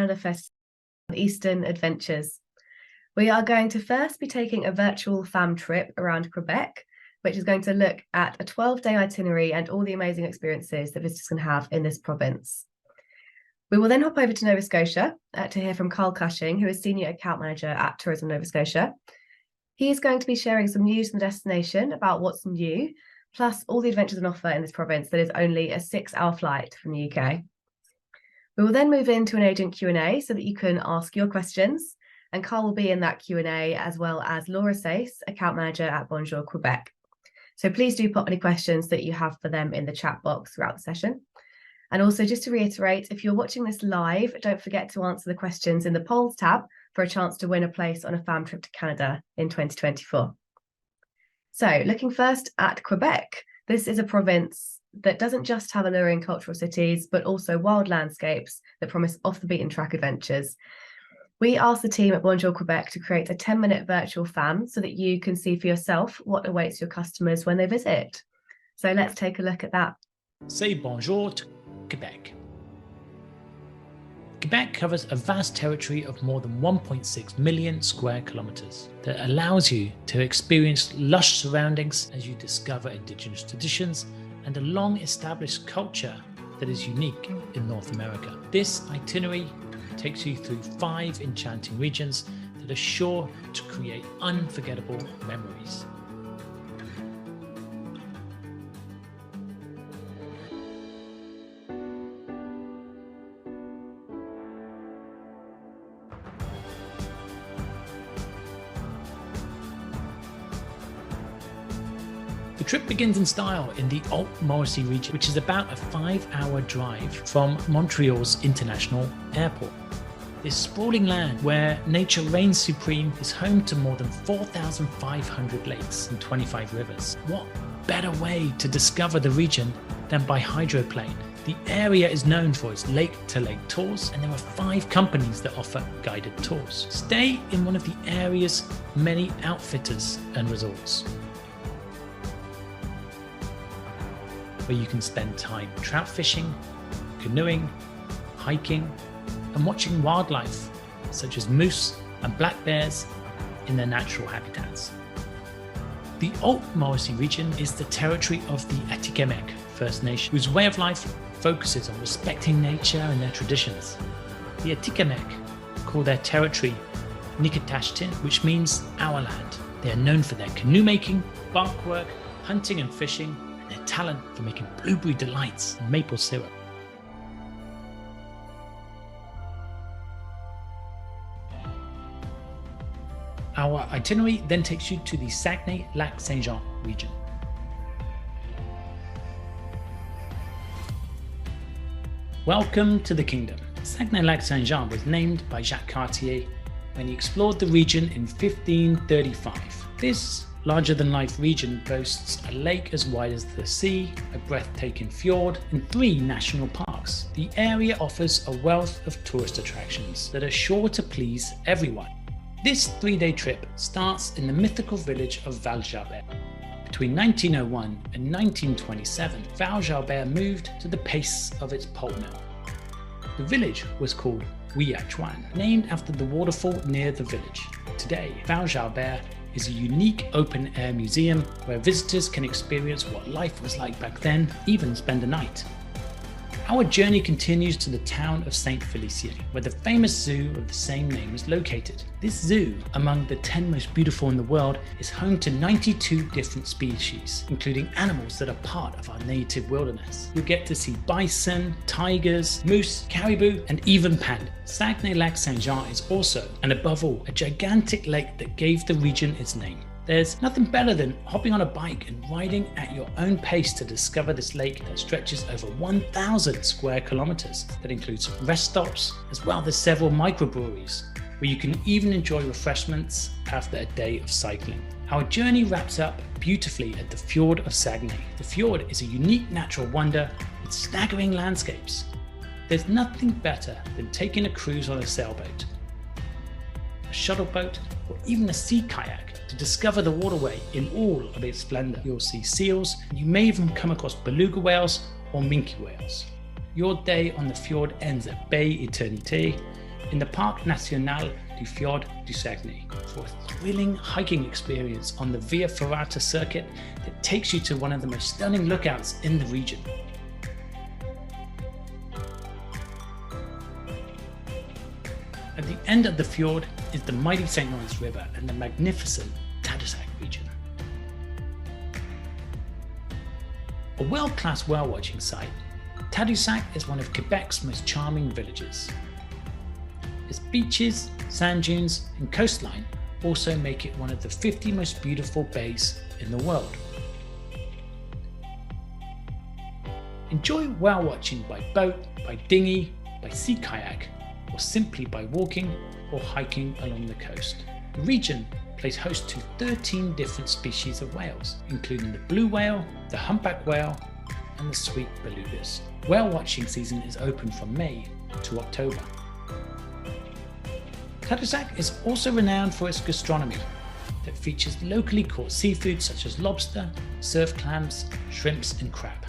Canada Fest Eastern Adventures. We are going to first be taking a virtual fam trip around Quebec, which is going to look at a 12-day itinerary and all the amazing experiences that visitors can have in this province. We will then hop over to Nova Scotia to hear from Carl Cushing, who is Senior Account Manager at Tourism Nova Scotia. He is going to be sharing some news from the destination about what's new, plus all the adventures on offer in this province that is only a 6-hour flight from the UK. We will then move into an agent Q&A so that you can ask your questions, and Carl will be in that Q&A, as well as Laura Sace, Account Manager at Bonjour Quebec. So please do pop any questions that you have for them in the chat box throughout the session. And also, just to reiterate, if you're watching this live, don't forget to answer the questions in the polls tab for a chance to win a place on a fam trip to Canada in 2024. So looking first at Quebec, this is a province that doesn't just have alluring cultural cities, but also wild landscapes that promise off-the-beaten-track adventures. We asked the team at Bonjour Quebec to create a 10-minute virtual fam so that you can see for yourself what awaits your customers when they visit. So let's take a look at that. Say bonjour to Quebec. Quebec covers a vast territory of more than 1.6 million square kilometers that allows you to experience lush surroundings as you discover indigenous traditions and a long-established culture that is unique in North America. This itinerary takes you through 5 enchanting regions that are sure to create unforgettable memories. The trip begins in style in the Haute-Mauricie region, which is about a 5-hour drive from Montreal's International Airport. This sprawling land where nature reigns supreme is home to more than 4,500 lakes and 25 rivers. What better way to discover the region than by hydroplane? The area is known for its lake-to-lake tours, and there are 5 companies that offer guided tours. Stay in one of the area's many outfitters and resorts, where you can spend time trout fishing, canoeing, hiking, and watching wildlife such as moose and black bears in their natural habitats. The Haute-Mauricie region is the territory of the Atikamekw First Nation, whose way of life focuses on respecting nature and their traditions. The Atikamekw call their territory Nikitashtin, which means our land. They are known for their canoe making, bark work, hunting and fishing, and their talent for making blueberry delights and maple syrup. Our itinerary then takes you to the Saguenay-Lac-Saint-Jean region. Welcome to the kingdom. Saguenay-Lac-Saint-Jean was named by Jacques Cartier when he explored the region in 1535. This larger-than-life region boasts a lake as wide as the sea, a breathtaking fjord, and 3 national parks. The area offers a wealth of tourist attractions that are sure to please everyone. This 3-day trip starts in the mythical village of Val-Jalbert. Between 1901 and 1927, Val-Jalbert moved to the pace of its pulp mill. The village was called Ouiachuan, named after the waterfall near the village. Today, Val-Jalbert is a unique open-air museum where visitors can experience what life was like back then, even spend a night. Our journey continues to the town of Saint Félicien, where the famous zoo of the same name is located. This zoo, among the 10 most beautiful in the world, is home to 92 different species, including animals that are part of our native wilderness. You'll get to see bison, tigers, moose, caribou, and even panda. Saguenay-Lac-Saint-Jean is also, and above all, a gigantic lake that gave the region its name. There's nothing better than hopping on a bike and riding at your own pace to discover this lake that stretches over 1,000 square kilometers. That includes rest stops, as well as several microbreweries, where you can even enjoy refreshments after a day of cycling. Our journey wraps up beautifully at the Fjord of Saguenay. The fjord is a unique natural wonder with staggering landscapes. There's nothing better than taking a cruise on a sailboat, a shuttle boat, or even a sea kayak to discover the waterway in all of its splendor. You'll see seals, and you may even come across beluga whales or minke whales. Your day on the fjord ends at Bay Eternité, in the Parc National du Fjord du Saguenay for a thrilling hiking experience on the Via Ferrata circuit that takes you to one of the most stunning lookouts in the region. At the end of the fjord is the mighty St. Lawrence River and the magnificent Tadoussac region. A world-class whale watching site, Tadoussac is one of Quebec's most charming villages. Its beaches, sand dunes and coastline also make it one of the 50 most beautiful bays in the world. Enjoy whale watching by boat, by dinghy, by sea kayak, or simply by walking or hiking along the coast. The region plays host to 13 different species of whales, including the blue whale, the humpback whale, and the sweet belugas. Whale watching season is open from May to October. Tadoussac is also renowned for its gastronomy that features locally caught seafood such as lobster, surf clams, shrimps, and crab.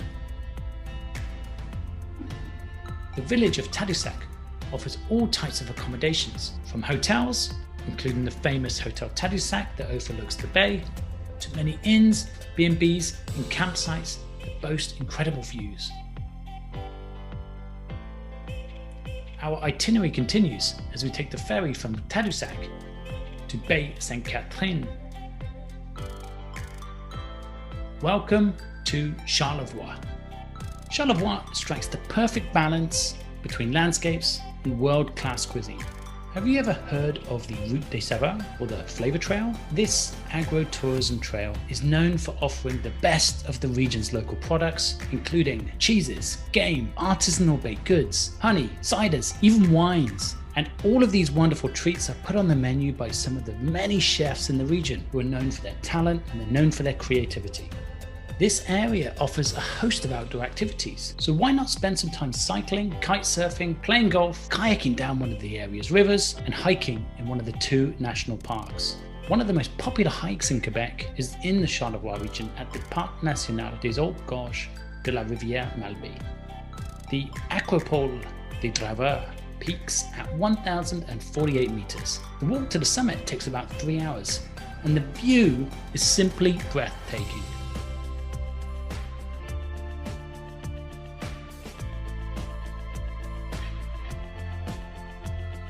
The village of Tadoussac offers all types of accommodations, from hotels, including the famous Hotel Tadoussac that overlooks the bay, to many inns, B&Bs, and campsites that boast incredible views. Our itinerary continues as we take the ferry from Tadoussac to Bay Sainte-Catherine. Welcome to Charlevoix. Charlevoix strikes the perfect balance between landscapes and world-class cuisine. Have you ever heard of the Route des Saveurs or the Flavor Trail? This agro-tourism trail is known for offering the best of the region's local products, including cheeses, game, artisanal baked goods, honey, ciders, even wines. And all of these wonderful treats are put on the menu by some of the many chefs in the region who are known for their talent and they're known for their creativity. This area offers a host of outdoor activities, so why not spend some time cycling, kite surfing, playing golf, kayaking down one of the area's rivers, and hiking in one of the 2 national parks. One of the most popular hikes in Quebec is in the Charlevoix region at the Parc National des Hautes Gorges de la Rivière Malbaie. The Acropole des Draveurs peaks at 1,048 meters. The walk to the summit takes about 3 hours, and the view is simply breathtaking.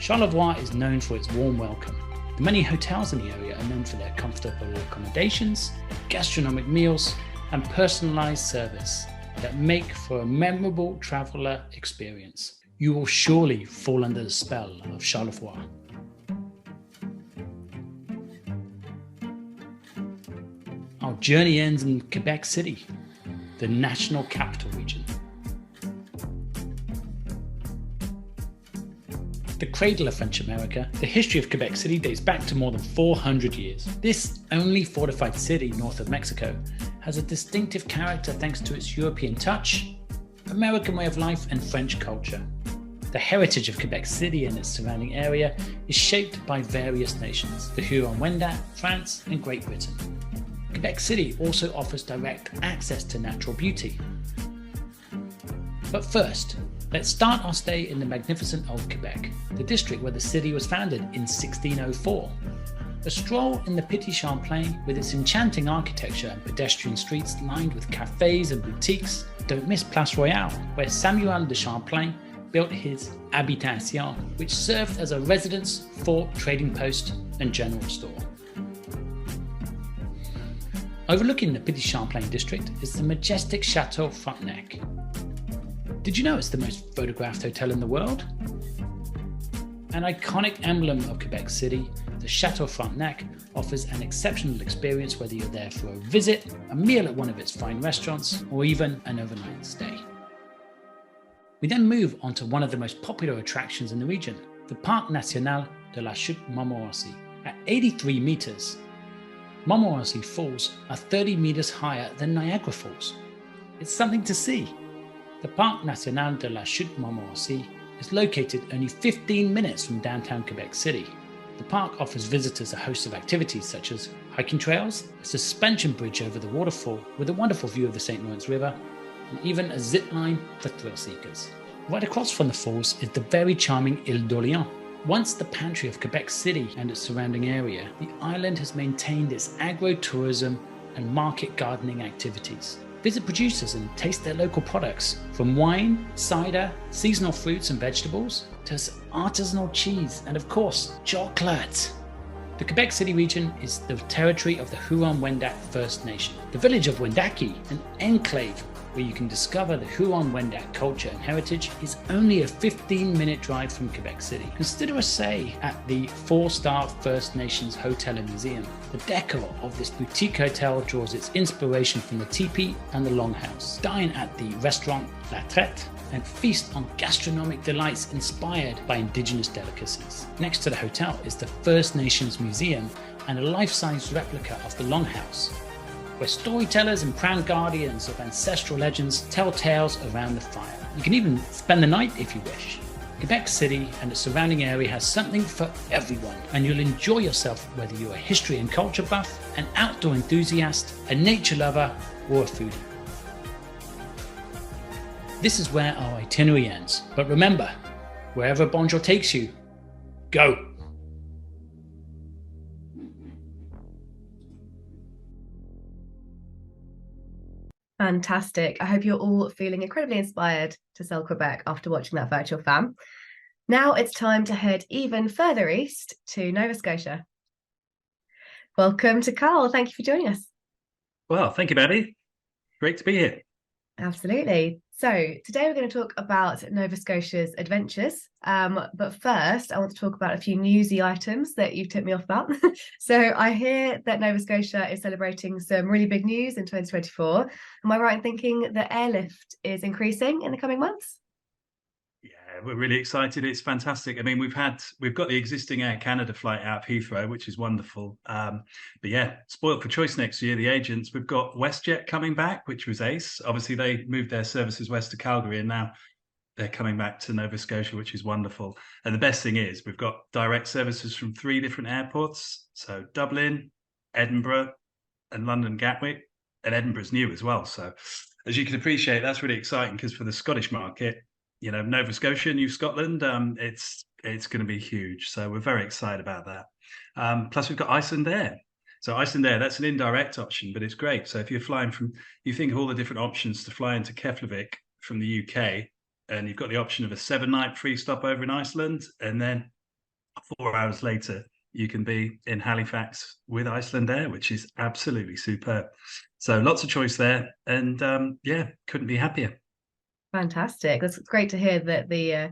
Charlevoix is known for its warm welcome. The many hotels in the area are known for their comfortable accommodations, gastronomic meals, and personalized service that make for a memorable traveler experience. You will surely fall under the spell of Charlevoix. Our journey ends in Quebec City, the national capital region. The cradle of French America, the history of Quebec City dates back to more than 400 years. This only fortified city north of Mexico has a distinctive character thanks to its European touch, American way of life, and French culture. The heritage of Quebec City and its surrounding area is shaped by various nations, the Huron-Wendat, France, and Great Britain. Quebec City also offers direct access to natural beauty. But first, let's start our stay in the magnificent Old Quebec, the district where the city was founded in 1604. A stroll in the Petit Champlain with its enchanting architecture and pedestrian streets lined with cafes and boutiques. Don't miss Place Royale, where Samuel de Champlain built his habitation, which served as a residence, fort, trading post, and general store. Overlooking the Petit Champlain district is the majestic Chateau Frontenac. Did you know it's the most photographed hotel in the world? An iconic emblem of Quebec City, the Chateau Frontenac offers an exceptional experience whether you're there for a visit, a meal at one of its fine restaurants, or even an overnight stay. We then move on to one of the most popular attractions in the region, the Parc National de la Chute Montmorency. At 83 meters, Montmorency Falls are 30 meters higher than Niagara Falls. It's something to see. The Parc National de la Chute Montmorency is located only 15 minutes from downtown Quebec City. The park offers visitors a host of activities such as hiking trails, a suspension bridge over the waterfall with a wonderful view of the St. Lawrence River, and even a zip line for thrill seekers. Right across from the falls is the very charming Île d'Orléans. Once the pantry of Quebec City and its surrounding area, the island has maintained its agro-tourism and market gardening activities. Visit producers and taste their local products, from wine, cider, seasonal fruits and vegetables, to artisanal cheese, and of course, chocolate. The Quebec City region is the territory of the Huron-Wendat First Nation. The village of Wendake, an enclave where you can discover the Huron-Wendat culture and heritage, is only a 15-minute drive from Quebec City. Consider a stay at the 4-star First Nations Hotel and Museum. The decor of this boutique hotel draws its inspiration from the teepee and the longhouse. Dine at the restaurant La Traite and feast on gastronomic delights inspired by indigenous delicacies. Next to the hotel is the First Nations Museum and a life-size replica of the longhouse, where storytellers and proud guardians of ancestral legends tell tales around the fire. You can even spend the night if you wish. Quebec City and the surrounding area has something for everyone, and you'll enjoy yourself whether you're a history and culture buff, an outdoor enthusiast, a nature lover, or a foodie. This is where our itinerary ends, but remember, wherever Bonjour takes you, go! Fantastic. I hope you're all feeling incredibly inspired to sell Quebec after watching that virtual fam. Now it's time to head even further east to Nova Scotia. Welcome to Carl. Thank you for joining us. Well, thank you, Betty. Great to be here. Absolutely. So today we're going to talk about Nova Scotia's adventures. But first, I want to talk about a few newsy items that you tipped me off about. So I hear that Nova Scotia is celebrating some really big news in 2024. Am I right in thinking that airlift is increasing in the coming months? Yeah, we're really excited. It's fantastic. I mean, we've got the existing Air Canada flight out of Heathrow, which is wonderful. But yeah, spoiled for choice next year, the agents. We've got WestJet coming back, which was ace. Obviously, they moved their services west to Calgary, and now they're coming back to Nova Scotia, which is wonderful. And the best thing is we've got direct services from 3 different airports. So Dublin, Edinburgh, and London Gatwick. And Edinburgh's new as well. So as you can appreciate, that's really exciting because for the Scottish market, you know, Nova Scotia, New Scotland, it's going to be huge. So we're very excited about that. Plus, we've got Iceland Air. So Iceland Air, that's an indirect option, but it's great. So if you're flying you think of all the different options to fly into Keflavik from the UK, and you've got the option of a 7-night free stopover in Iceland, and then 4 hours later, you can be in Halifax with Iceland Air, which is absolutely superb. So lots of choice there. And yeah, couldn't be happier. Fantastic. That's great to hear that the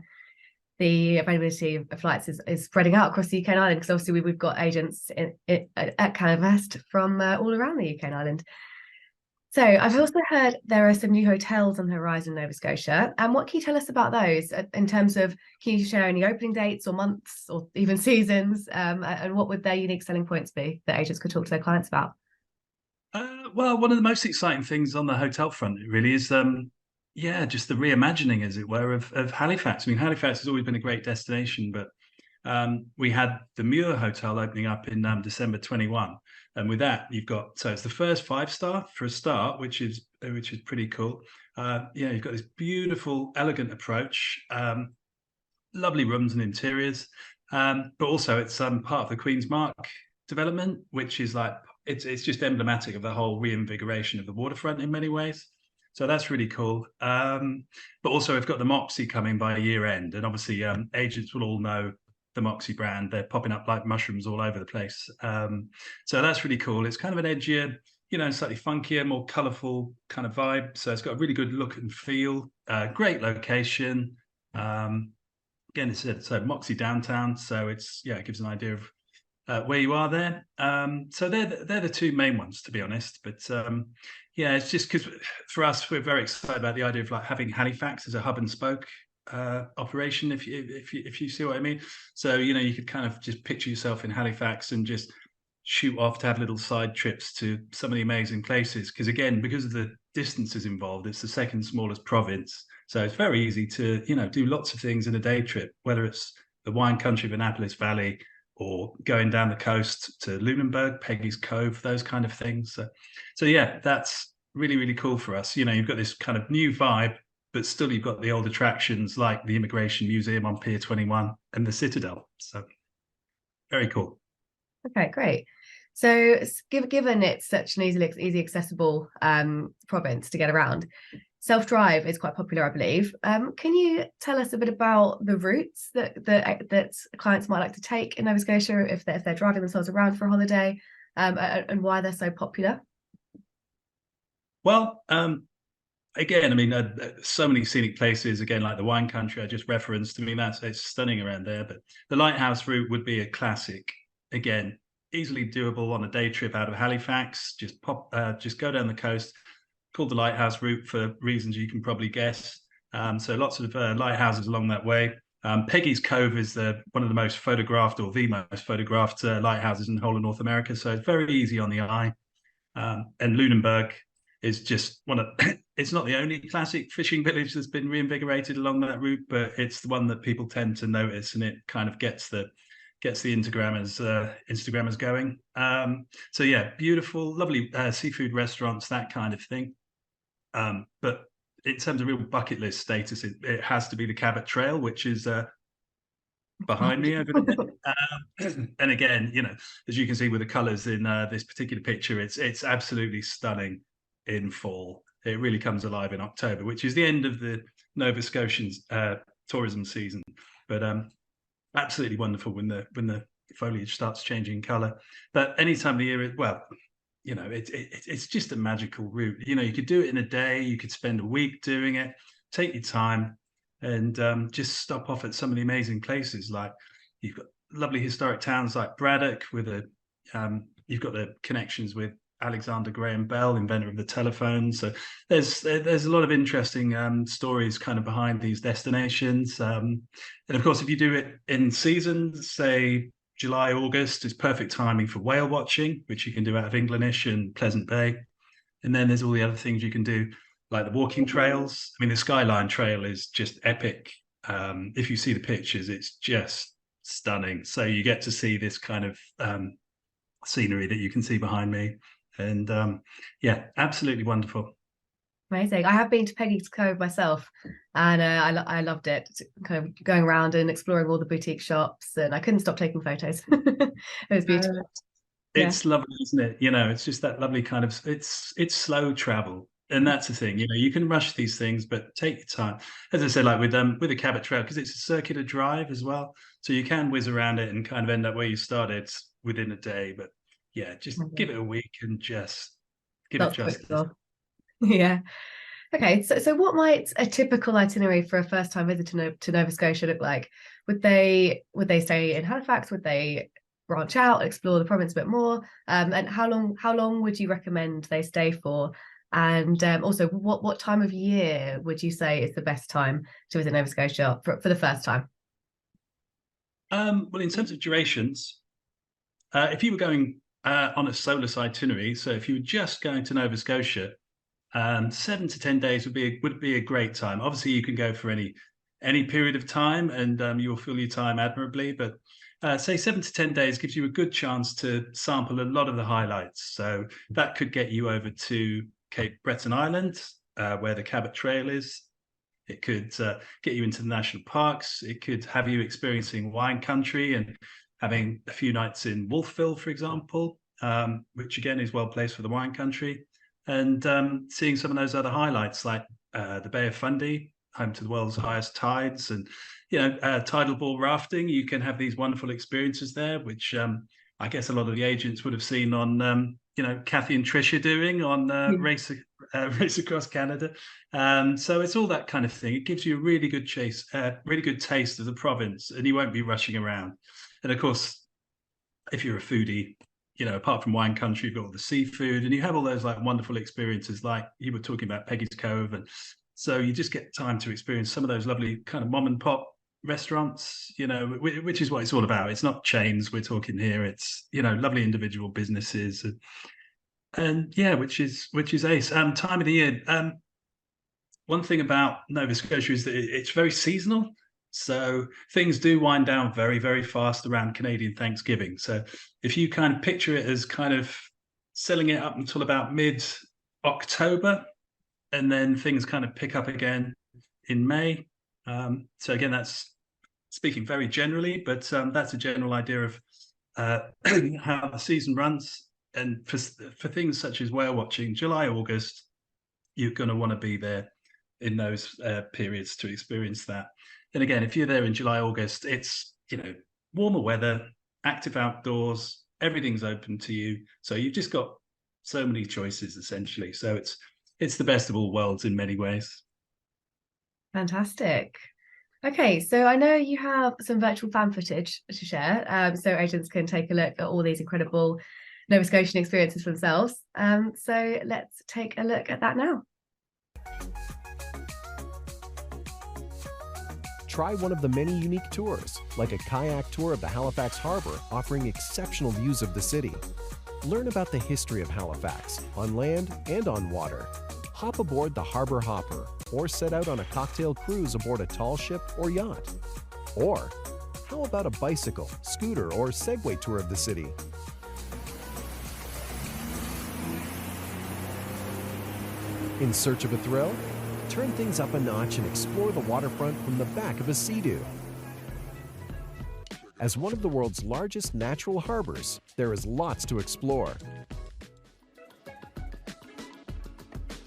availability of flights is spreading out across the UK and Ireland, because obviously we've got agents at Canada Fest from all around the UK and Ireland. So I've also heard there are some new hotels on the horizon in Nova Scotia. And what can you tell us about those in terms of, can you share any opening dates or months or even seasons? And what would their unique selling points be that agents could talk to their clients about? Well, one of the most exciting things on the hotel front really is just the reimagining, as it were, of Halifax. I mean, Halifax has always been a great destination, but we had the Muir Hotel opening up in December 21, and with that, so it's the first 5-star for a start, which is pretty cool. You've got this beautiful, elegant approach, lovely rooms and interiors, but also it's part of the Queen's Mark development, which is like it's just emblematic of the whole reinvigoration of the waterfront in many ways. So that's really cool. But also we've got the Moxie coming by year end. And obviously agents will all know the Moxie brand. They're popping up like mushrooms all over the place. So that's really cool. It's kind of an edgier, slightly funkier, more colourful kind of vibe. So it's got a really good look and feel. Great location. Again, it's so Moxie downtown. So it gives an idea of where you are there. So they're the 2 main ones, to be honest. But it's just because for us, we're very excited about the idea of like having Halifax as a hub and spoke operation, if you see what I mean. So you could kind of just picture yourself in Halifax and just shoot off to have little side trips to some of the amazing places. Because again, because of the distances involved, it's the second smallest province, so it's very easy to do lots of things in a day trip, whether it's the wine country of Annapolis Valley, or going down the coast to Lunenburg, Peggy's Cove, those kind of things. So yeah, that's really, really cool for us. You've got this kind of new vibe, but still you've got the old attractions like the Immigration Museum on Pier 21 and the Citadel. So very cool. Okay, great. So given it's such an easy accessible province to get around, self-drive is quite popular, I believe. Can you tell us a bit about the routes that clients might like to take in Nova Scotia if they're driving themselves around for a holiday, and why they're so popular? Well, again, I mean, so many scenic places. Again, like the wine country I just referenced. I mean, it's stunning around there. But the lighthouse route would be a classic. Again, easily doable on a day trip out of Halifax. Just go down the coast. Called the lighthouse route for reasons you can probably guess. So lots of lighthouses along that way. Peggy's Cove is one of the most photographed, or the most photographed lighthouses in the whole of North America. So it's very easy on the eye. And Lunenburg is just one of it's not the only classic fishing village that's been reinvigorated along that route, but it's the one that people tend to notice, and it kind of gets the Instagrammers going. So yeah, beautiful, lovely seafood restaurants, that kind of thing. But in terms of real bucket list status, it has to be the Cabot Trail, which is behind me over there. And again, as you can see with the colours in this particular picture, it's absolutely stunning in fall. It really comes alive in October, which is the end of the Nova Scotian tourism season. But absolutely wonderful when the foliage starts changing colour. But any time of the year, it's just a magical route. You could do it in a day. You could spend a week doing it. Take your time and just stop off at some of the amazing places. Like you've got lovely historic towns like Braddock with you've got the connections with Alexander Graham Bell, inventor of the telephone. So there's a lot of interesting stories kind of behind these destinations. And of course, if you do it in seasons, say July, August is perfect timing for whale watching, which you can do out of English and Pleasant Bay. And then there's all the other things you can do, like the walking trails. I mean, the Skyline Trail is just epic. If you see the pictures, it's just stunning. So you get to see this kind of scenery that you can see behind me. And yeah, absolutely wonderful. Amazing. I have been to Peggy's Cove myself, and I loved it. Kind of going around and exploring all the boutique shops, and I couldn't stop taking photos. It was beautiful. It's lovely, isn't it? It's just that lovely kind of it's slow travel. And that's the thing, you can rush these things, but take your time. As I said, like with the Cabot Trail, because it's a circular drive as well. So you can whiz around it and kind of end up where you started within a day. But yeah, just give it a week and just give it justice. Yeah. Okay, so what might a typical itinerary for a first-time visitor to Nova Scotia look like? Would they stay in Halifax? Would they branch out, explore the province a bit more? And how long would you recommend they stay for? And also, what time of year would you say is the best time to visit Nova Scotia for the first time? Well, in terms of durations, if you were going on a solus itinerary, so if you were just going to Nova Scotia, 7 to 10 days would be a great time. Obviously, you can go for any period of time, and you will fill your time admirably. But say 7 to 10 days gives you a good chance to sample a lot of the highlights. So that could get you over to Cape Breton Island, where the Cabot Trail is. It could get you into the national parks. It could have you experiencing wine country and having a few nights in Wolfville, for example, which again is well placed for the wine country. And seeing some of those other highlights like the Bay of Fundy, home to the world's highest tides, and tidal ball rafting. You can have these wonderful experiences there, which I guess a lot of the agents would have seen on Kathy and Tricia doing on Race Across Canada. So it's all that kind of thing. It gives you a really good taste of the province, and you won't be rushing around. And of course, if you're a foodie, apart from wine country, you've got all the seafood, and you have all those like wonderful experiences, like you were talking about Peggy's Cove, and so you just get time to experience some of those lovely kind of mom and pop restaurants, which is what it's all about. It's not chains we're talking here. It's lovely individual businesses, and yeah, which is ace. Time of the year. One thing about Nova Scotia is that it's very seasonal. So things do wind down very, very fast around Canadian Thanksgiving. So if you kind of picture it as kind of selling it up until about mid-October, and then things kind of pick up again in May. So again, that's speaking very generally, but that's a general idea of how the season runs. And for things such as whale watching, July, August, you're going to want to be there in those periods to experience that. And again, if you're there in July, August, it's, warmer weather, active outdoors, everything's open to you. So you've just got so many choices, essentially. So it's the best of all worlds in many ways. Fantastic. Okay, so I know you have some virtual fan footage to share, so agents can take a look at all these incredible Nova Scotian experiences for themselves. So let's take a look at that now. Try one of the many unique tours, like a kayak tour of the Halifax Harbour, offering exceptional views of the city. Learn about the history of Halifax, on land and on water. Hop aboard the Harbour Hopper, or set out on a cocktail cruise aboard a tall ship or yacht. Or, how about a bicycle, scooter, or Segway tour of the city? In search of a thrill? Turn things up a notch and explore the waterfront from the back of a Sea-Doo. As one of the world's largest natural harbors, there is lots to explore.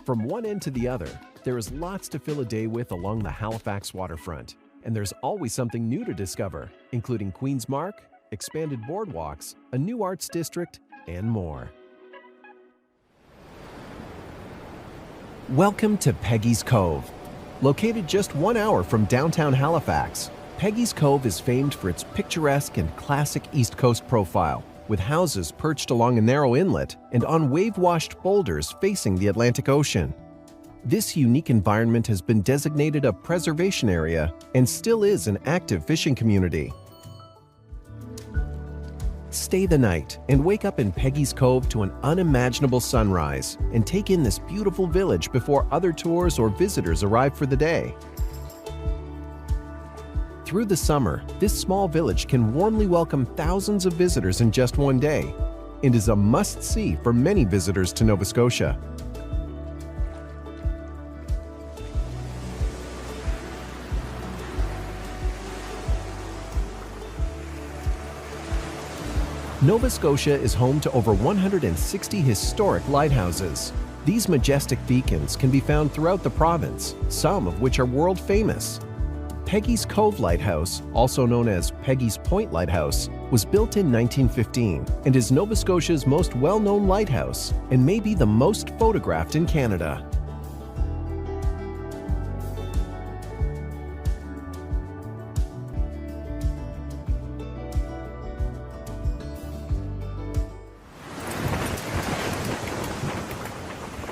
From one end to the other, there is lots to fill a day with along the Halifax waterfront, and there's always something new to discover, including Queen's Mark, expanded boardwalks, a new arts district, and more. Welcome to Peggy's Cove. Located just 1 hour from downtown Halifax, Peggy's Cove is famed for its picturesque and classic East Coast profile, with houses perched along a narrow inlet and on wave-washed boulders facing the Atlantic Ocean. This unique environment has been designated a preservation area and still is an active fishing community. Stay the night and wake up in Peggy's Cove to an unimaginable sunrise and take in this beautiful village before other tours or visitors arrive for the day. Through the summer, this small village can warmly welcome thousands of visitors in just one day and is a must-see for many visitors to Nova Scotia. Nova Scotia is home to over 160 historic lighthouses. These majestic beacons can be found throughout the province, some of which are world famous. Peggy's Cove Lighthouse, also known as Peggy's Point Lighthouse, was built in 1915 and is Nova Scotia's most well-known lighthouse and may be the most photographed in Canada.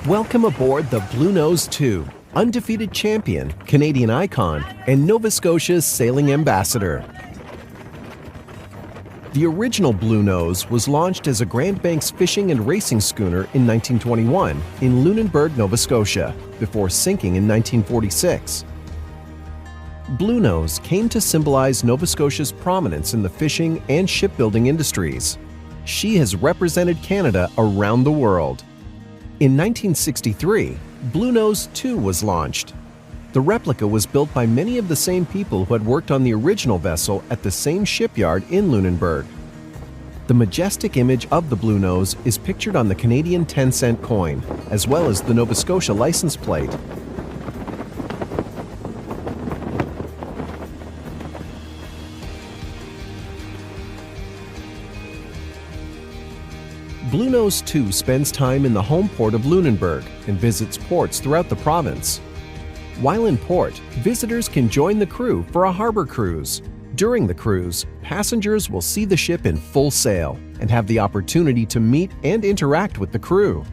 Welcome aboard the Blue Nose 2, undefeated champion, Canadian icon, and Nova Scotia's sailing ambassador. The original Blue Nose was launched as a Grand Banks fishing and racing schooner in 1921 in Lunenburg, Nova Scotia, before sinking in 1946. Blue Nose came to symbolize Nova Scotia's prominence in the fishing and shipbuilding industries. She has represented Canada around the world. In 1963, Blue Nose 2 was launched. The replica was built by many of the same people who had worked on the original vessel at the same shipyard in Lunenburg. The majestic image of the Blue Nose is pictured on the Canadian 10-cent coin, as well as the Nova Scotia license plate. Blue Nose 2 spends time in the home port of Lunenburg and visits ports throughout the province. While in port, visitors can join the crew for a harbor cruise. During the cruise, passengers will see the ship in full sail and have the opportunity to meet and interact with the crew.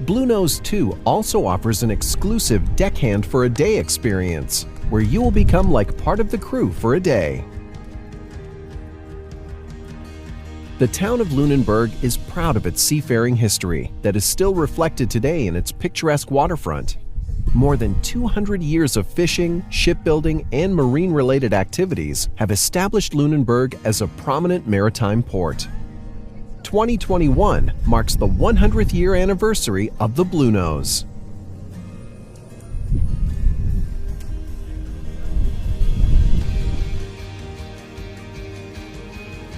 Blue Nose 2 also offers an exclusive Deckhand for a Day experience, where you will become like part of the crew for a day. The town of Lunenburg is proud of its seafaring history that is still reflected today in its picturesque waterfront. More than 200 years of fishing, shipbuilding, and marine-related activities have established Lunenburg as a prominent maritime port. 2021 marks the 100th year anniversary of the Blue Nose.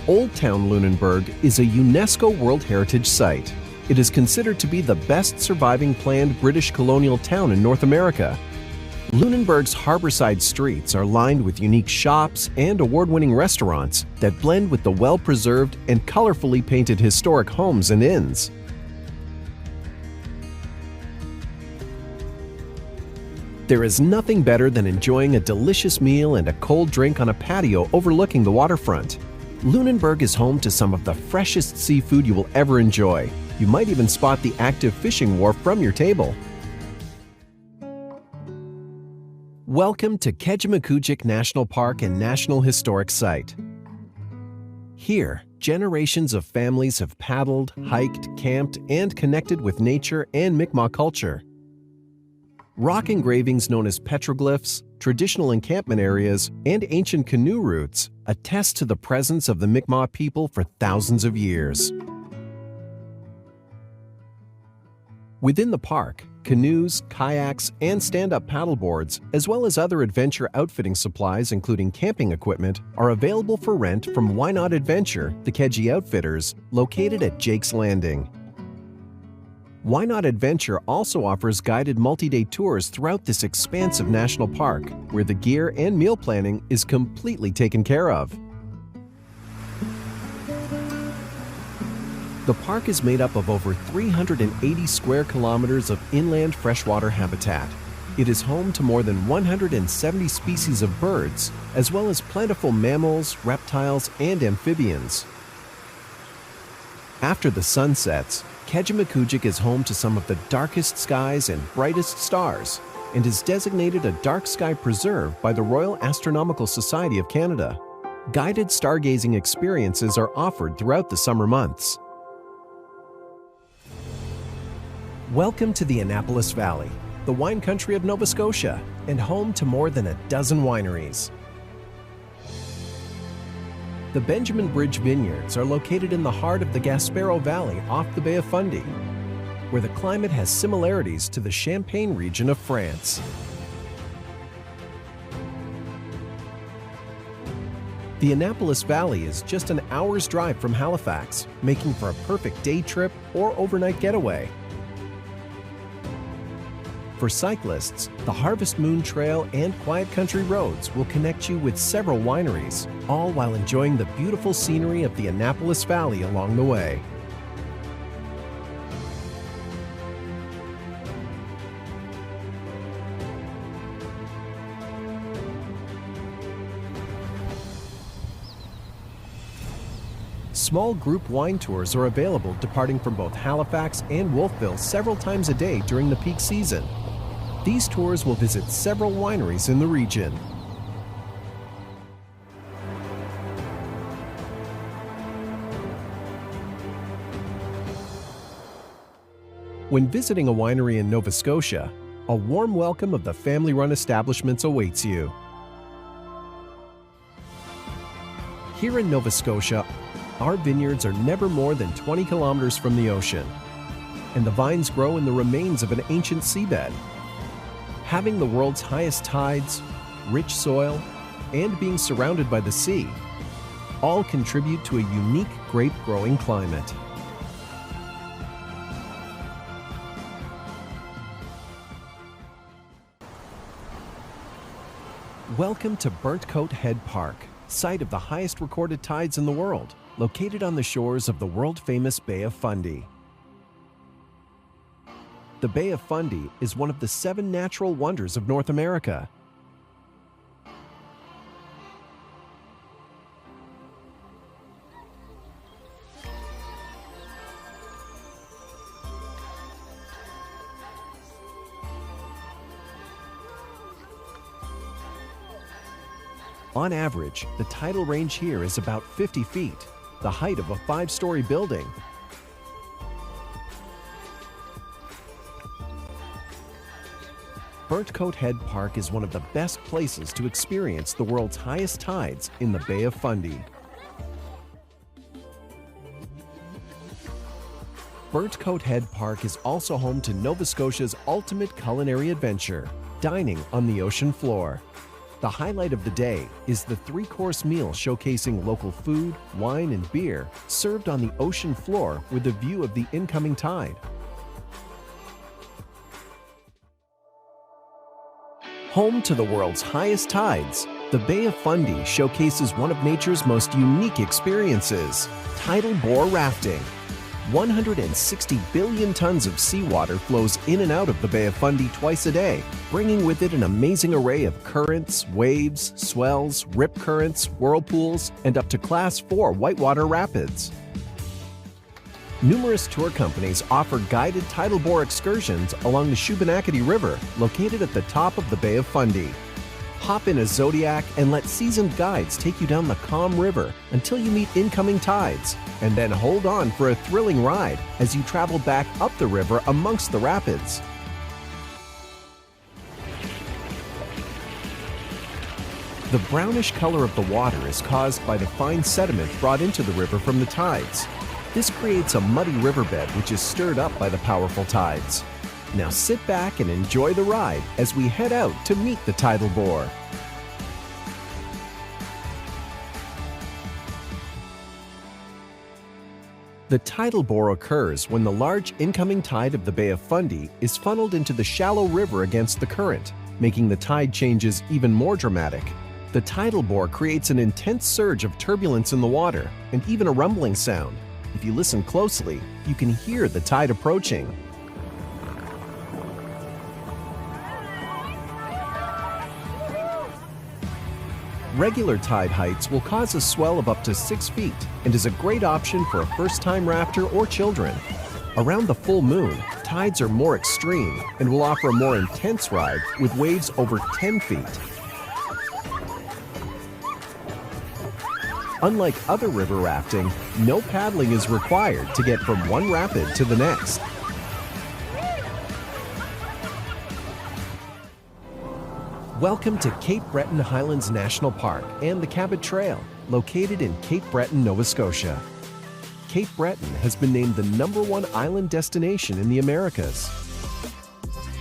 Old Town Lunenburg is a UNESCO World Heritage Site. It is considered to be the best surviving planned British colonial town in North America. Lunenburg's harborside streets are lined with unique shops and award-winning restaurants that blend with the well-preserved and colorfully painted historic homes and inns. There is nothing better than enjoying a delicious meal and a cold drink on a patio overlooking the waterfront. Lunenburg is home to some of the freshest seafood you will ever enjoy. You might even spot the active fishing wharf from your table. Welcome to Kejimkujik National Park and National Historic Site. Here, generations of families have paddled, hiked, camped, and connected with nature and Mi'kmaq culture. Rock engravings known as petroglyphs, traditional encampment areas, and ancient canoe routes attest to the presence of the Mi'kmaq people for thousands of years. Within the park, canoes, kayaks, and stand-up paddleboards, as well as other adventure outfitting supplies including camping equipment, are available for rent from Why Not Adventure, the Keji Outfitters, located at Jake's Landing. Why Not Adventure also offers guided multi-day tours throughout this expansive national park, where the gear and meal planning is completely taken care of. The park is made up of over 380 square kilometers of inland freshwater habitat. It is home to more than 170 species of birds, as well as plentiful mammals, reptiles, and amphibians. After the sun sets, Kejimkujik is home to some of the darkest skies and brightest stars, and is designated a dark sky preserve by the Royal Astronomical Society of Canada. Guided stargazing experiences are offered throughout the summer months. Welcome to the Annapolis Valley, the wine country of Nova Scotia, and home to more than a dozen wineries. The Benjamin Bridge Vineyards are located in the heart of the Gaspereau Valley off the Bay of Fundy, where the climate has similarities to the Champagne region of France. The Annapolis Valley is just an hour's drive from Halifax, making for a perfect day trip or overnight getaway. For cyclists, the Harvest Moon Trail and Quiet Country Roads will connect you with several wineries, all while enjoying the beautiful scenery of the Annapolis Valley along the way. Small group wine tours are available departing from both Halifax and Wolfville several times a day during the peak season. These tours will visit several wineries in the region. When visiting a winery in Nova Scotia, a warm welcome of the family-run establishments awaits you. Here in Nova Scotia, our vineyards are never more than 20 kilometers from the ocean, and the vines grow in the remains of an ancient seabed. Having the world's highest tides, rich soil, and being surrounded by the sea, all contribute to a unique grape-growing climate. Welcome to Burnt Coat Head Park, site of the highest recorded tides in the world, located on the shores of the world-famous Bay of Fundy. The Bay of Fundy is one of the 7 natural wonders of North America. On average, the tidal range here is about 50 feet, the height of a 5-story building. Burnt Coat Head Park is one of the best places to experience the world's highest tides in the Bay of Fundy. Burntcoat Head Park is also home to Nova Scotia's ultimate culinary adventure, dining on the ocean floor. The highlight of the day is the 3-course meal showcasing local food, wine, and beer served on the ocean floor with a view of the incoming tide. Home to the world's highest tides, the Bay of Fundy showcases one of nature's most unique experiences, tidal bore rafting. 160 billion tons of seawater flows in and out of the Bay of Fundy twice a day, bringing with it an amazing array of currents, waves, swells, rip currents, whirlpools, and up to Class 4 whitewater rapids. Numerous tour companies offer guided tidal bore excursions along the Shubenacadie River, located at the top of the Bay of Fundy. Hop in a Zodiac and let seasoned guides take you down the calm river until you meet incoming tides, and then hold on for a thrilling ride as you travel back up the river amongst the rapids. The brownish color of the water is caused by the fine sediment brought into the river from the tides. This creates a muddy riverbed which is stirred up by the powerful tides. Now sit back and enjoy the ride as we head out to meet the tidal bore. The tidal bore occurs when the large incoming tide of the Bay of Fundy is funneled into the shallow river against the current, making the tide changes even more dramatic. The tidal bore creates an intense surge of turbulence in the water and even a rumbling sound. If you listen closely, you can hear the tide approaching. Regular tide heights will cause a swell of up to 6 feet and is a great option for a first-time rafter or children. Around the full moon, tides are more extreme and will offer a more intense ride with waves over 10 feet. Unlike other river rafting, no paddling is required to get from one rapid to the next. Welcome to Cape Breton Highlands National Park and the Cabot Trail, located in Cape Breton, Nova Scotia. Cape Breton has been named the #1 island destination in the Americas.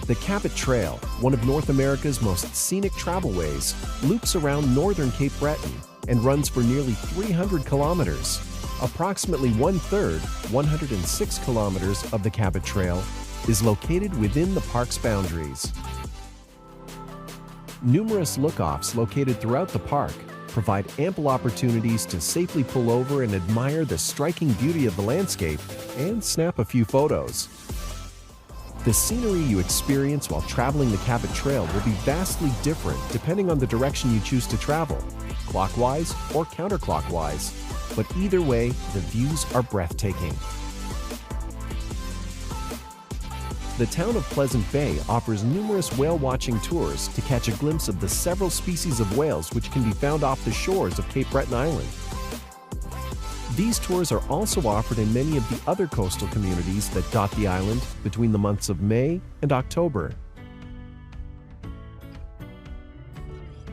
The Cabot Trail, one of North America's most scenic travelways, loops around northern Cape Breton and runs for nearly 300 kilometers. Approximately 1/3, 106 kilometers of the Cabot Trail, is located within the park's boundaries. Numerous look-offs located throughout the park provide ample opportunities to safely pull over and admire the striking beauty of the landscape and snap a few photos. The scenery you experience while traveling the Cabot Trail will be vastly different depending on the direction you choose to travel, clockwise or counterclockwise, but either way, the views are breathtaking. The town of Pleasant Bay offers numerous whale-watching tours to catch a glimpse of the several species of whales which can be found off the shores of Cape Breton Island. These tours are also offered in many of the other coastal communities that dot the island between the months of May and October.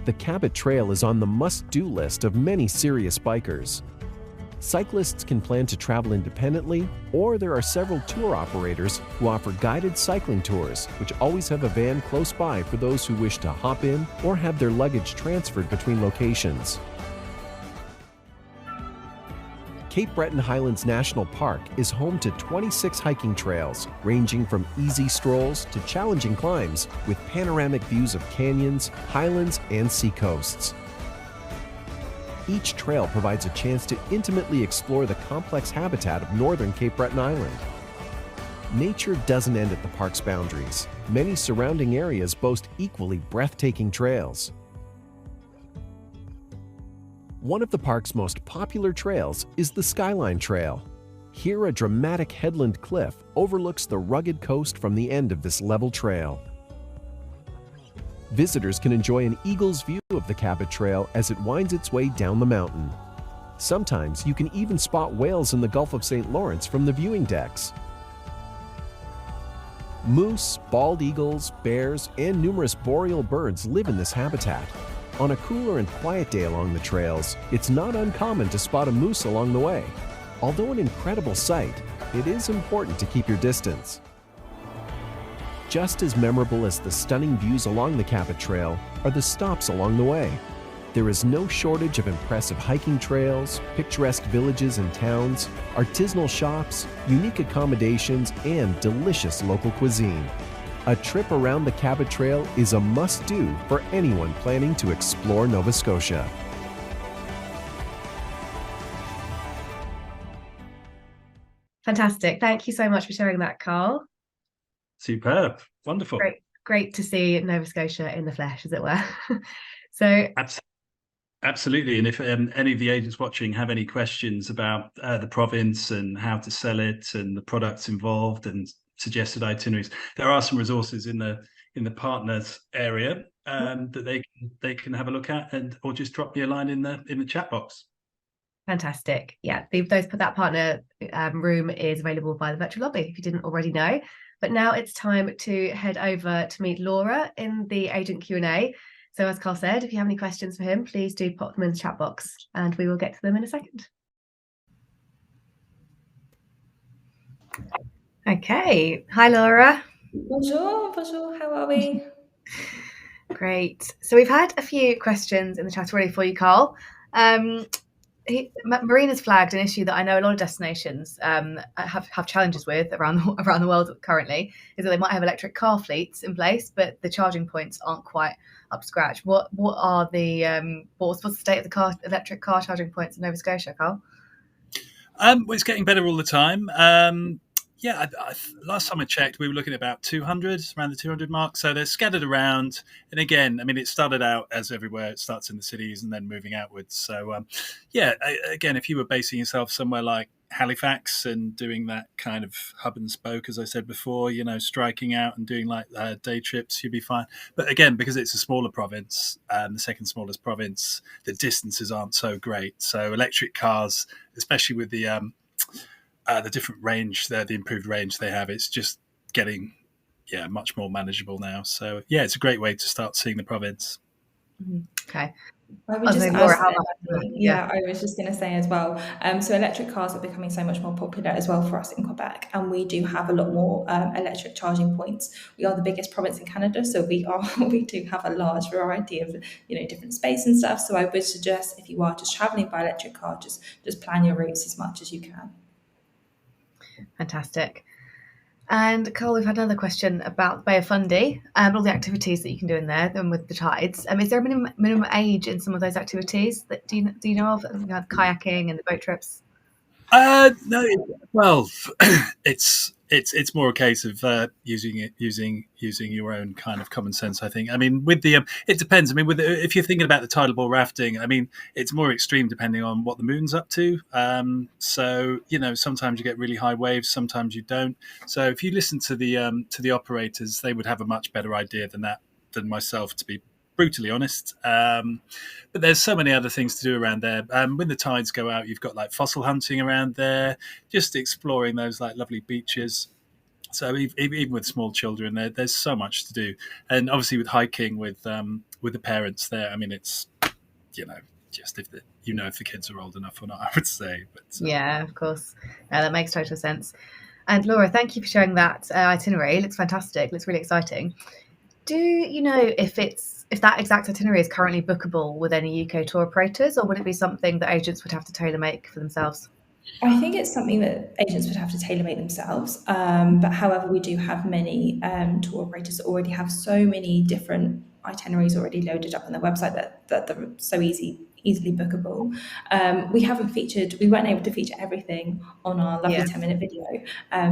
The Cabot Trail is on the must-do list of many serious bikers. Cyclists can plan to travel independently, or there are several tour operators who offer guided cycling tours, which always have a van close by for those who wish to hop in or have their luggage transferred between locations. Cape Breton Highlands National Park is home to 26 hiking trails, ranging from easy strolls to challenging climbs, with panoramic views of canyons, highlands, and seacoasts. Each trail provides a chance to intimately explore the complex habitat of northern Cape Breton Island. Nature doesn't end at the park's boundaries. Many surrounding areas boast equally breathtaking trails. One of the park's most popular trails is the Skyline Trail. Here, a dramatic headland cliff overlooks the rugged coast from the end of this level trail. Visitors can enjoy an eagle's view of the Cabot Trail as it winds its way down the mountain. Sometimes you can even spot whales in the Gulf of St. Lawrence from the viewing decks. Moose, bald eagles, bears, and numerous boreal birds live in this habitat. On a cooler and quiet day along the trails, it's not uncommon to spot a moose along the way. Although an incredible sight, it is important to keep your distance. Just as memorable as the stunning views along the Cabot Trail are the stops along the way. There is no shortage of impressive hiking trails, picturesque villages and towns, artisanal shops, unique accommodations, and delicious local cuisine. A trip around the Cabot Trail is a must-do for anyone planning to explore Nova Scotia. Fantastic. Thank you so much for sharing that, Carl. Superb. Wonderful. Great to see Nova Scotia in the flesh, as it were. So absolutely. And if any of the agents watching have any questions about the province and how to sell it and the products involved and suggested itineraries, there are some resources in the partners area that they can have a look at, or just drop me a line in the chat box. Fantastic. Yeah, that partner room is available via the virtual lobby if you didn't already know. But now it's time to head over to meet Laura in the agent Q&A. So as Carl said, if you have any questions for him, please do pop them in the chat box and we will get to them in a second. Okay. Hi, Laura. Bonjour, how are we? Great. So we've had a few questions in the chat already for you, Carl. Marina's flagged an issue that I know a lot of destinations have challenges with around the world currently, is that they might have electric car fleets in place, but the charging points aren't quite up to scratch. What's the state of the electric car charging points in Nova Scotia, Carl? Well, it's getting better all the time. Last time I checked, we were looking at about 200, around the 200 mark. So they're scattered around. And again, I mean, it started out as everywhere. It starts in the cities and then moving outwards. So, again, if you were basing yourself somewhere like Halifax and doing that kind of hub and spoke, as I said before, striking out and doing like day trips, you'd be fine. But again, because it's a smaller province, the second smallest province, the distances aren't so great. So electric cars, especially with the different range, the improved range they have, it's just getting much more manageable now. So it's a great way to start seeing the province. Okay. I was just I was just going to say as well. So electric cars are becoming so much more popular as well for us in Quebec, and we do have a lot more electric charging points. We are the biggest province in Canada, so we do have a large variety of different space and stuff. So I would suggest, if you are just traveling by electric car, just plan your routes as much as you can. Fantastic. And Carl, we've had another question about the Bay of Fundy and all the activities that you can do in there and with the tides. Is there a minimum age in some of those activities that do you know of? Kayaking and the boat trips? No. Well, it's more a case of using your own kind of common sense, I think. I mean, with the it depends. I mean, if you're thinking about the tidal bore rafting, I mean, it's more extreme depending on what the moon's up to. So sometimes you get really high waves, sometimes you don't. So if you listen to the operators, they would have a much better idea than myself, to be brutally honest. But there's so many other things to do around there. When the tides go out, you've got like fossil hunting around there, just exploring those like lovely beaches. So even with small children, there's so much to do. And obviously with hiking with the parents there, I mean, it's just if the kids are old enough or not, I would say. But yeah, of course, that makes total sense. And Laura, thank you for sharing that itinerary. It looks fantastic. It looks really exciting. Do you know if that exact itinerary is currently bookable with any UK tour operators, or would it be something that agents would have to tailor make for themselves? I think it's something that agents would have to tailor make themselves. But however, we do have many tour operators that already have so many different itineraries already loaded up on their website that they're so easily bookable. We weren't able to feature everything on our lovely 10-minute video,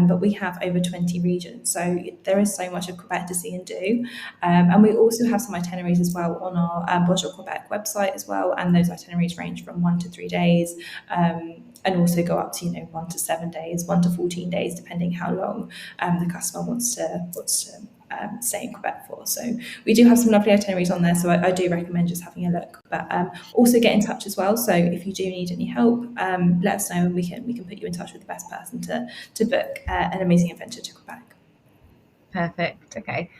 but we have over 20 regions, so there is so much of Quebec to see and do. And we also have some itineraries as well on our Bonjour Quebec website as well, and those itineraries range from 1 to 3 days, and also go up to 1 to 7 days, 1 to 14 days, depending how long the customer wants to stay in Quebec for. So we do have some lovely itineraries on there, so I do recommend just having a look. But also get in touch as well. So if you do need any help, let us know, and we can put you in touch with the best person to book an amazing adventure to Quebec. Perfect. Okay.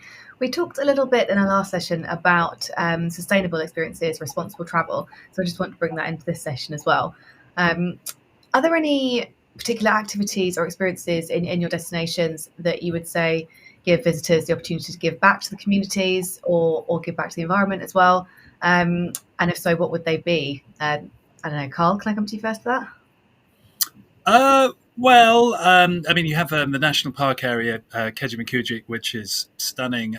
We talked a little bit in our last session about sustainable experiences, responsible travel. So I just want to bring that into this session as well. Are there any particular activities or experiences in your destinations that you would say give visitors the opportunity to give back to the communities or give back to the environment as well? And if so, what would they be? I don't know, Carl, can I come to you first for that? I mean, you have the national park area, Kejimkujik, which is stunning.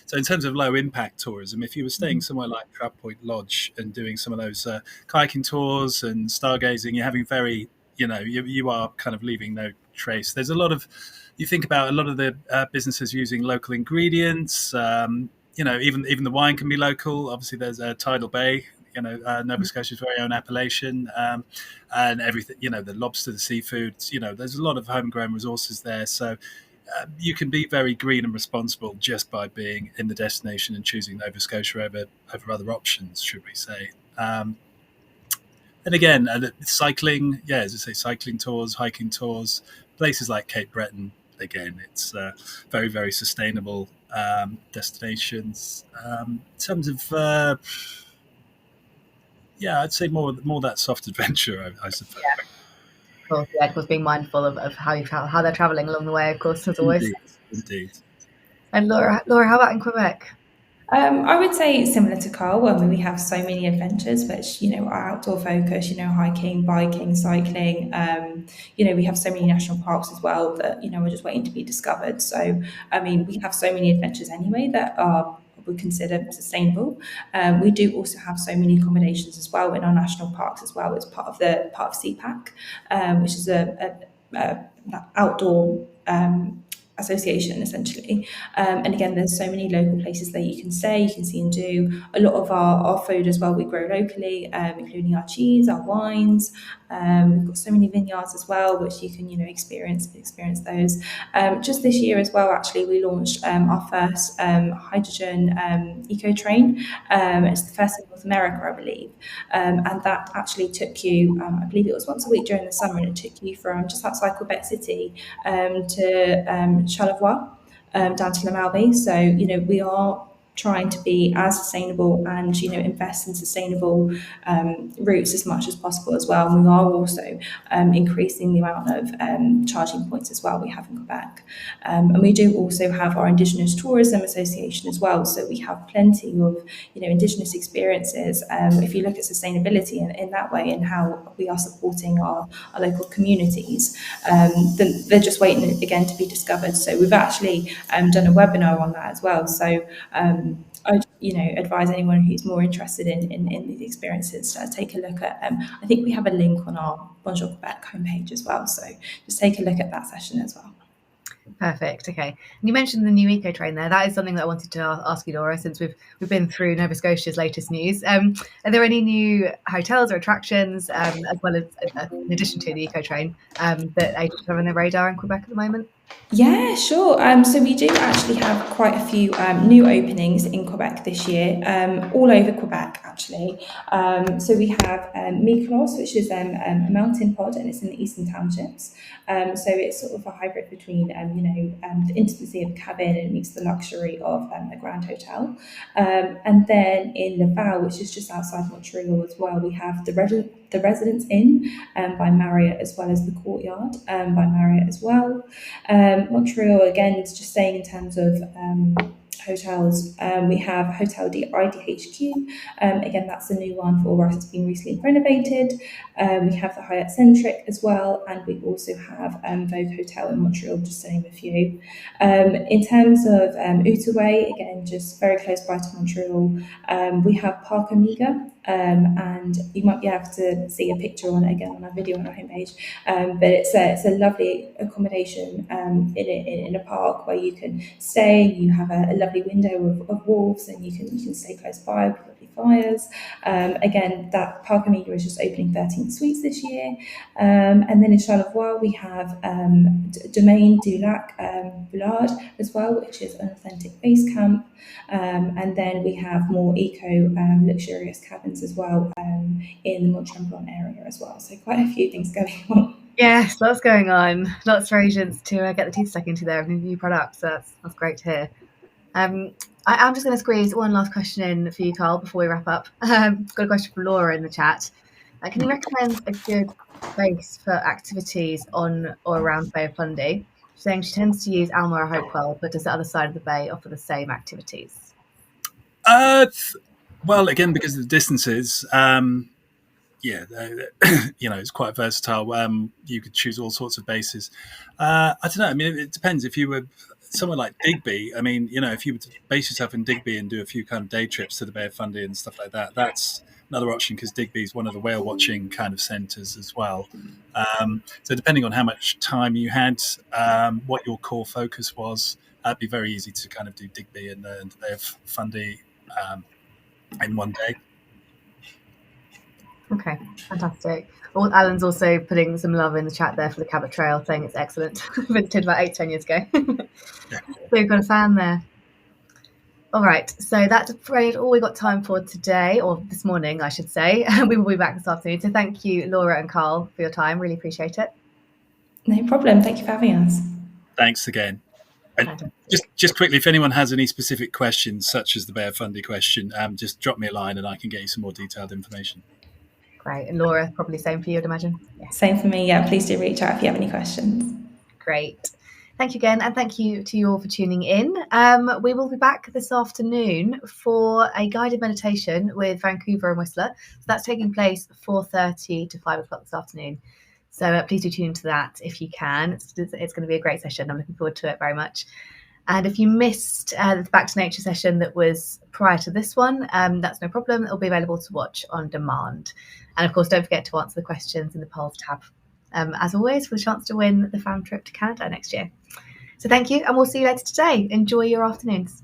So, in terms of low impact tourism, if you were staying somewhere like Trout Point Lodge and doing some of those kayaking tours and stargazing, you're having very, you are kind of leaving no trace. There's a lot of, you think about a lot of the businesses using local ingredients. Even the wine can be local. Obviously, there's Tidal Bay. Nova Scotia's very own appellation, and everything. The lobster, the seafood. There's a lot of homegrown resources there. So you can be very green and responsible just by being in the destination and choosing Nova Scotia over other options, should we say? And again, cycling. Yeah, as I say, cycling tours, hiking tours, places like Cape Breton. Again, it's very, very sustainable destinations. In terms of I'd say more that soft adventure, I suppose. Yeah, of course, being mindful of how they're traveling along the way, of course, as always. Indeed. And Laura, how about in Quebec? I would say similar to Carl. I mean, we have so many adventures, which are outdoor focus. Hiking, biking, cycling. We have so many national parks as well that are just waiting to be discovered. So, I mean, we have so many adventures anyway that are we consider sustainable. We do also have so many accommodations as well in our national parks as well as part of CPAC, which is a outdoor association essentially. And again, there's so many local places that you can stay, you can see and do. A lot of our food as well we grow locally, including our cheese, our wines. We've got so many vineyards as well, which you can experience those. Just this year as well, actually, we launched our first hydrogen eco train. It's the first in North America, I believe, and that actually took you, I believe it was once a week during the summer, and it took you from just outside Quebec City to Charlevoix, down to La Malbaie. So we are trying to be as sustainable and invest in sustainable routes as much as possible as well. And we are also increasing the amount of charging points as well we have in Quebec. And we do also have our Indigenous Tourism Association as well. So we have plenty of Indigenous experiences. If you look at sustainability in that way and how we are supporting our local communities, then they're just waiting again to be discovered. So we've actually done a webinar on that as well. So I'd advise anyone who's more interested in these experiences to take a look at. I think we have a link on our Bonjour Quebec homepage as well. So just take a look at that session as well. Perfect. Okay. And you mentioned the new eco train there. That is something that I wanted to ask you, Laura, since we've been through Nova Scotia's latest news. Are there any new hotels or attractions, as well as in addition to the eco train, that agents have on their radar in Quebec at the moment? Yeah, sure. So we do actually have quite a few new openings in Quebec this year, all over Quebec actually. So we have Miklos, which is a mountain pod, and it's in the Eastern Townships. So it's sort of a hybrid between, the intimacy of a cabin and it meets the luxury of a grand hotel. And then in Laval, which is just outside Montreal as well, we have the Residence Inn by Marriott, as well as the Courtyard by Marriott as well. Montreal, again, it's just saying in terms of hotels, we have Hotel IDHQ. Again, that's a new one for us. It's been recently renovated. We have the Hyatt Centric as well, and we also have Vogue Hotel in Montreal, just to name a few. In terms of Outaouais, again, just very close by to Montreal, we have Parc Amiga, and you might be able to see a picture on it again on our video on our homepage. But it's a lovely accommodation in a park where you can stay. You have a lovely window of wolves, and you can stay close by with lovely fires. Again, that Parc Amiga is just opening 13 suites this year. And then in Charlevoix, we have Domaine du Lac Boulard as well, which is an authentic base camp. And then we have more eco luxurious cabins as well in the Mont-Tremblant area as well. So quite a few things going on. Yes, lots going on. Lots for agents to get the teeth stuck into there of new products. So that's great to hear. I'm just going to squeeze one last question in for you, Carl, before we wrap up. Got a question from Laura in the chat. Can you recommend a good base for activities on or around Bay of Fundy? She's saying she tends to use Alma or Hopewell, but does the other side of the bay offer the same activities? Well, again, because of the distances, it's quite versatile. You could choose all sorts of bases. I don't know. I mean, it depends. If you were somewhere like Digby, I mean, if you were to base yourself in Digby and do a few kind of day trips to the Bay of Fundy and stuff like that, that's another option, because Digby is one of the whale watching kind of centres as well. So depending on how much time you had, what your core focus was, it'd be very easy to kind of do Digby and the Bay of Fundy in one day. Okay, fantastic. Well, Alan's also putting some love in the chat there for the Cabot Trail, saying it's excellent. Visited about 8-10 years ago. Yeah. So we've got a fan there. All right, so that's afraid all we got time for today, or this morning, I should say. We will be back this afternoon. So thank you, Laura and Carl, for your time. Really appreciate it. No problem. Thank you for having us. Thanks again. And just quickly, if anyone has any specific questions, such as the Bay of Fundy question, just drop me a line and I can get you some more detailed information. Great. And Laura, probably same for you, I'd imagine. Yeah. Same for me. Yeah, please do reach out if you have any questions. Great. Thank you again, and thank you to you all for tuning in. We will be back this afternoon for a guided meditation with Vancouver and Whistler. So that's taking place 4:30 to 5 o'clock this afternoon. So please do tune into that if you can. It's going to be a great session. I'm looking forward to it very much. And if you missed the Back to Nature session that was prior to this one, that's no problem. It'll be available to watch on demand. And of course, don't forget to answer the questions in the polls tab, as always, for the chance to win the fam trip to Canada next year. So thank you, and we'll see you later today. Enjoy your afternoons.